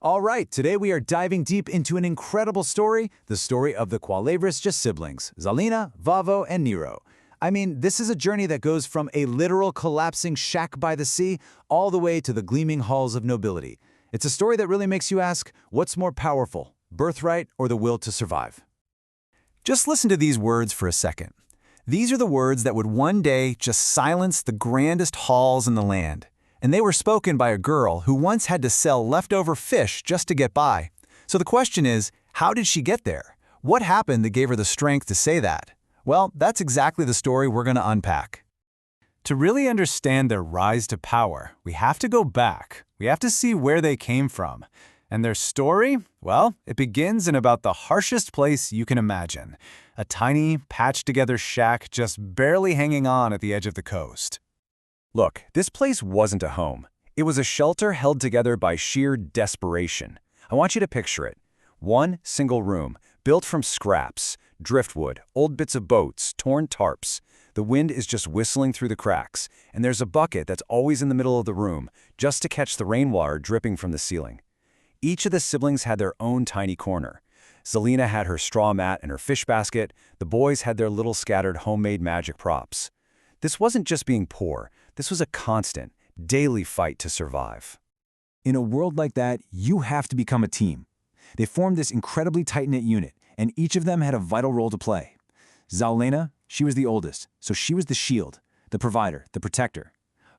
All right, today we are diving deep into an incredible story, the story of the Qhalevrasja siblings, Zhaalinna, Vavo, and Niro. I mean, this is a journey that goes from a literal collapsing shack by the sea all the way to the gleaming halls of nobility. It's a story that really makes you ask, what's more powerful, birthright or the will to survive? Just listen to these words for a second. These are the words that would one day just silence the grandest halls in the land. And they were spoken by a girl who once had to sell leftover fish just to get by. So the question is, how did she get there? What happened that gave her the strength to say that? Well, that's exactly the story we're going to unpack. To really understand their rise to power, we have to go back. We have to see where they came from. And their story, well, it begins in about the harshest place you can imagine. A tiny, patched-together shack just barely hanging on at the edge of the coast. Look, this place wasn't a home. It was a shelter held together by sheer desperation. I want you to picture it. One single room, built from scraps, driftwood, old bits of boats, torn tarps. The wind is just whistling through the cracks, and there's a bucket that's always in the middle of the room, just to catch the rainwater dripping from the ceiling. Each of the siblings had their own tiny corner. Zhaalinna had her straw mat and her fish basket. The boys had their little scattered homemade magic props. This wasn't just being poor. This was a constant, daily fight to survive. In a world like that, you have to become a team. They formed this incredibly tight-knit unit, and each of them had a vital role to play. Zhaalinna, she was the oldest, so she was the shield, the provider, the protector.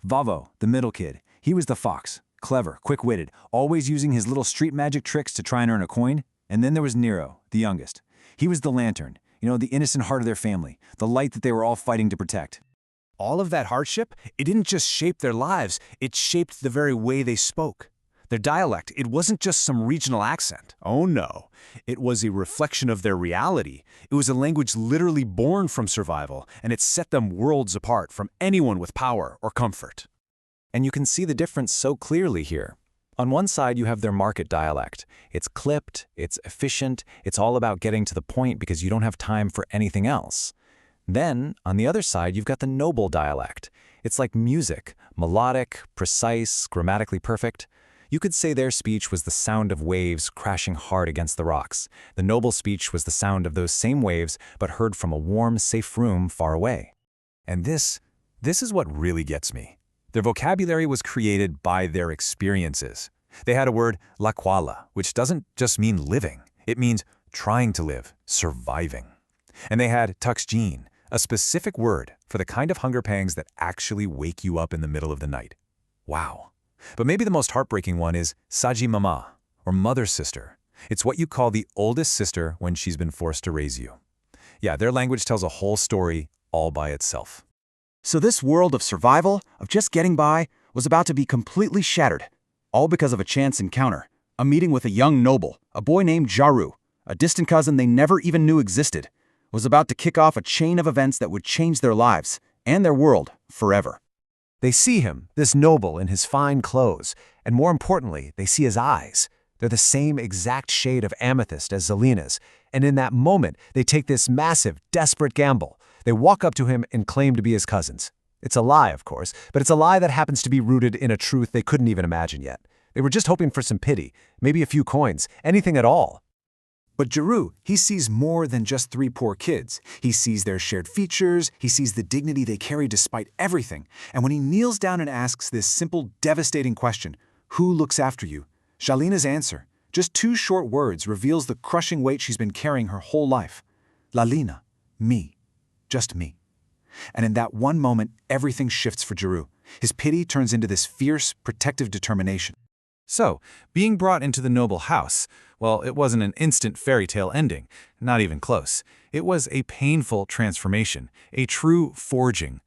Vavo, the middle kid, he was the fox, clever, quick-witted, always using his little street magic tricks to try and earn a coin. And then there was Niro, the youngest. He was the lantern, the innocent heart of their family, the light that they were all fighting to protect. All of that hardship, it didn't just shape their lives, it shaped the very way they spoke. Their dialect, it wasn't just some regional accent. Oh no, it was a reflection of their reality. It was a language literally born from survival, and it set them worlds apart from anyone with power or comfort. And you can see the difference so clearly here. On one side, you have their market dialect. It's clipped, it's efficient, it's all about getting to the point because you don't have time for anything else. Then, on the other side, you've got the noble dialect. It's like music, melodic, precise, grammatically perfect. You could say their speech was the sound of waves crashing hard against the rocks. The noble speech was the sound of those same waves, but heard from a warm, safe room far away. And this is what really gets me. Their vocabulary was created by their experiences. They had a word, laqwala, which doesn't just mean living. It means trying to live, surviving. And they had tuxjeen, a specific word for the kind of hunger pangs that actually wake you up in the middle of the night. Wow. But maybe the most heartbreaking one is saji mama, or mother sister. It's what you call the oldest sister when she's been forced to raise you. Yeah, their language tells a whole story all by itself. So this world of survival, of just getting by, was about to be completely shattered. All because of a chance encounter, a meeting with a young noble, a boy named Jarru, a distant cousin they never even knew existed, was about to kick off a chain of events that would change their lives and their world forever. They see him, this noble, in his fine clothes, and more importantly, they see his eyes. They're the same exact shade of amethyst as Zhaalinna's, and in that moment, they take this massive, desperate gamble. They walk up to him and claim to be his cousins. It's a lie, of course, but it's a lie that happens to be rooted in a truth they couldn't even imagine yet. They were just hoping for some pity, maybe a few coins, anything at all. But Jarru, he sees more than just three poor kids. He sees their shared features, he sees the dignity they carry despite everything. And when he kneels down and asks this simple, devastating question, who looks after you? Zhaalinna's answer, just two short words, reveals the crushing weight she's been carrying her whole life. Zhaalinna, me, just me. And in that one moment, everything shifts for Jarru. His pity turns into this fierce, protective determination. So, being brought into the noble house, well, it wasn't an instant fairy tale ending, not even close. It was a painful transformation, a true forging.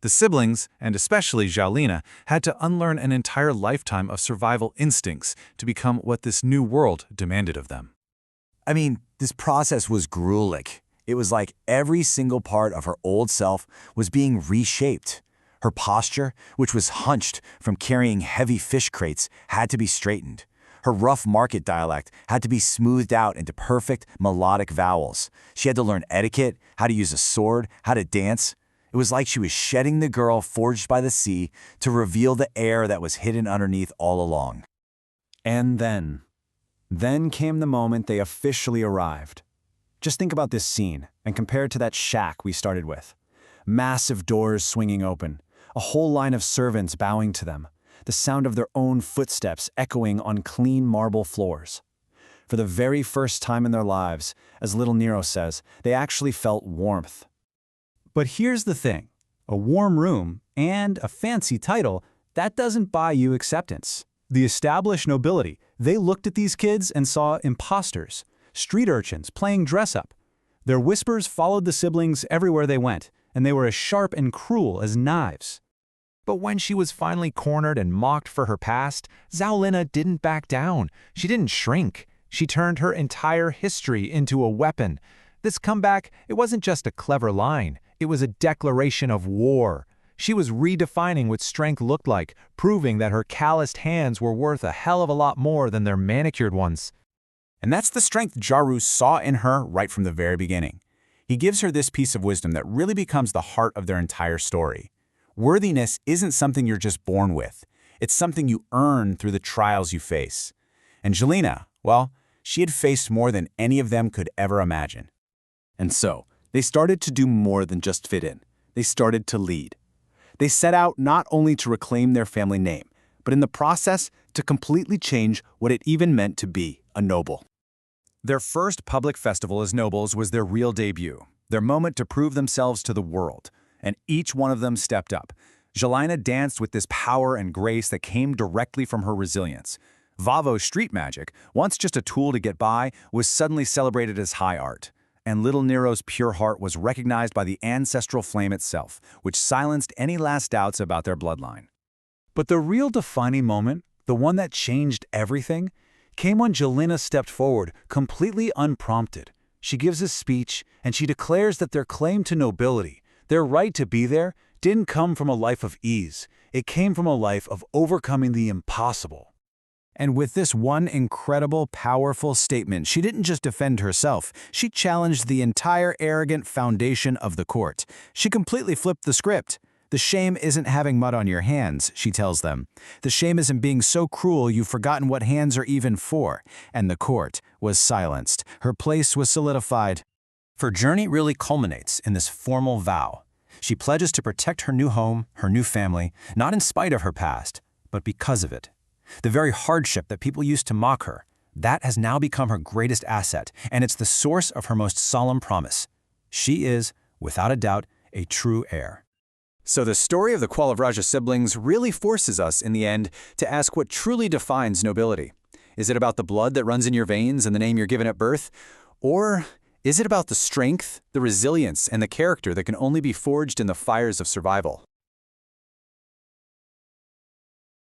The siblings, and especially Zhaalinna, had to unlearn an entire lifetime of survival instincts to become what this new world demanded of them. I mean, this process was grueling. It was like every single part of her old self was being reshaped. Her posture, which was hunched from carrying heavy fish crates, had to be straightened. Her rough market dialect had to be smoothed out into perfect melodic vowels. She had to learn etiquette, how to use a sword, how to dance. It was like she was shedding the girl forged by the sea to reveal the heir that was hidden underneath all along. And then, Then came the moment they officially arrived. Just think about this scene and compare it to that shack we started with. Massive doors swinging open, a whole line of servants bowing to them, the sound of their own footsteps echoing on clean marble floors. For the very first time in their lives, as little Niro says, they actually felt warmth. But here's the thing. A warm room and a fancy title, that doesn't buy you acceptance. The established nobility, they looked at these kids and saw imposters, street urchins playing dress-up. Their whispers followed the siblings everywhere they went, and they were as sharp and cruel as knives. But when she was finally cornered and mocked for her past, Zhaalinna didn't back down. She didn't shrink. She turned her entire history into a weapon. This comeback, it wasn't just a clever line. It was a declaration of war. She was redefining what strength looked like, proving that her calloused hands were worth a hell of a lot more than their manicured ones. And that's the strength Jarru saw in her right from the very beginning. He gives her this piece of wisdom that really becomes the heart of their entire story. Worthiness isn't something you're just born with. It's something you earn through the trials you face. And Zhaalinna, well, she had faced more than any of them could ever imagine. And so, they started to do more than just fit in. They started to lead. They set out not only to reclaim their family name, but in the process to completely change what it even meant to be a noble. Their first public festival as nobles was their real debut, their moment to prove themselves to the world, and each one of them stepped up. Zhaalinna danced with this power and grace that came directly from her resilience. Vavo's street magic, once just a tool to get by, was suddenly celebrated as high art. And little Niro's pure heart was recognized by the ancestral flame itself, which silenced any last doubts about their bloodline. But the real defining moment, the one that changed everything, came when Zhaalinna stepped forward, completely unprompted. She gives a speech, and she declares that their claim to nobility, their right to be there, didn't come from a life of ease. It came from a life of overcoming the impossible. And with this one incredible, powerful statement, she didn't just defend herself, she challenged the entire arrogant foundation of the court. She completely flipped the script. The shame isn't having mud on your hands, she tells them. The shame isn't being so cruel you've forgotten what hands are even for. And the court was silenced. Her place was solidified. Her journey really culminates in this formal vow. She pledges to protect her new home, her new family, not in spite of her past, but because of it. The very hardship that people used to mock her, that has now become her greatest asset, and it's the source of her most solemn promise. She is, without a doubt, a true heir. So the story of the Qhalevrasja siblings really forces us, in the end, to ask what truly defines nobility. Is it about the blood that runs in your veins and the name you're given at birth? Or is it about the strength, the resilience, and the character that can only be forged in the fires of survival?